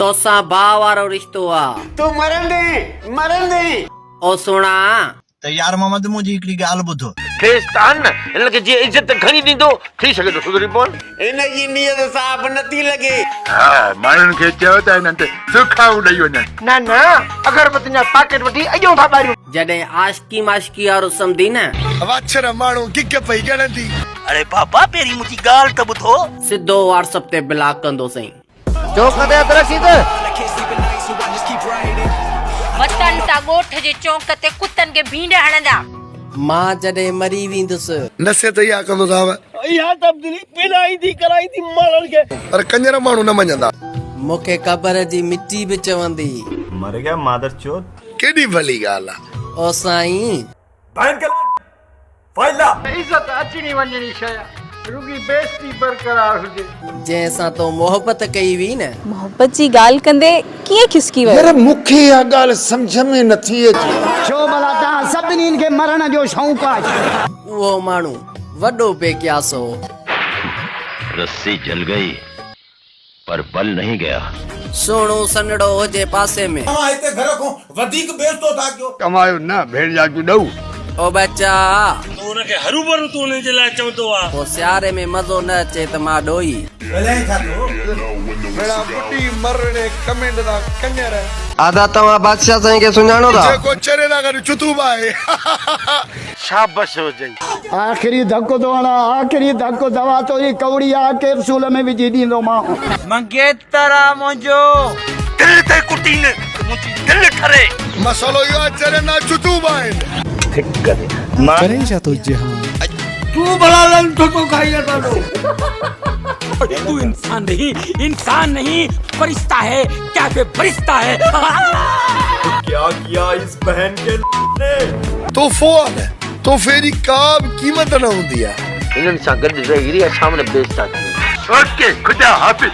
तोसा भाव वारो रिश्तो आ तू मरण दे ओ सुणा त यार मोहम्मद मुंहिंजी हिकिड़ी ॻाल्हि ॿुधो खेस्तान इन खे जीअं इज़त खणी ॾींदो थी सघे थो सुधरी पवनि इन जी नीयत साफ़ नथी लॻे। हा माण्हुनि खे चयो त हिननि ते सुखाऊं ॾेई वञनि। न अगरबत्ती जा पैकेट वठी अॼो था ॿारियूं। जॾहिं आशिकी माशिकी वारो सम्झी न वाछर माण्हू किक पई ॻणंदी। अरे पापा पहिरीं मुंहिंजी ॻाल्हि त ॿुधो। सिधो व्हाट्सएप ते ब्लॉक कंदो सही। चौक ते हथ रखी त वतन ता ॻोठ जे चौक ते कुतनि खे भींड हणंदा। मां जॾहिं मरी वेंदुसि नसियत इहा कंदो साहब इहा तब्दीली पिनाई थी कराई थी माण्हुनि खे। पर कंजर माण्हू न मञंदा। मूंखे क़बर जी मिट्टी बि चवंदी। मर गया मादर चोद। केॾी भली ॻाल्हि आहे। ओ साईं इज़त अचणी वञणी शइ रुगी बेइज्जती बरक़रार हुजे। जंहिंसां तो मोहबत कई हुई न मोहब्बत जी ॻाल्हि कंदे कीअं खिसकी वई। यार मूंखे इहा ॻाल्हि सम्झ में नथी अचे। छो भला तव्हां सभिनीनि खे मरण जो शौक़ु आहे। उहो माण्हू वॾो बेकियास हो। रस्सी जल गई पर बल नहीं गया। सोणो सनड़ो हुजे पासे में हिते घर खां वधीक बेइज्जतो था कयो। कमायो न भेड़ जा ॾऊ। ओ बच्चा तू उनखे हरू भरू तू उन जे लाइ चवंदो आहे। पोइ सियारे में मज़ो न अचे त मां ॾोई बेड़ा बुटी मरणे कमेंट दा कंजर आदा तव्हां बादशाह साईं खे सुञाणो था। जेको चरे ना गॾु चुतूब आहे। शाबाश हुजई। आख़िरी धक्को तो हणा आख़िरी धक्को दवा तो ई कवड़ी आ कैप्सूल में विझी ॾींदो मां। मंगेतरा मुंहिंजो दिल ते कुटी न मुंहिंजी दिल ठरे। मसालो इहो आहे चरे ना चुतूब आहे। तू भला लन तो खाई जाता लो। तू इंसान नहीं फरिश्ता है। क्या पे फरिश्ता है। क्या किया इस बहन के ने। तो फेरी का कीमत न हूंदी आहे। इन्हनि सां गॾु रही सामने बेइज्जता थी। ओके खुदा हाफिज़।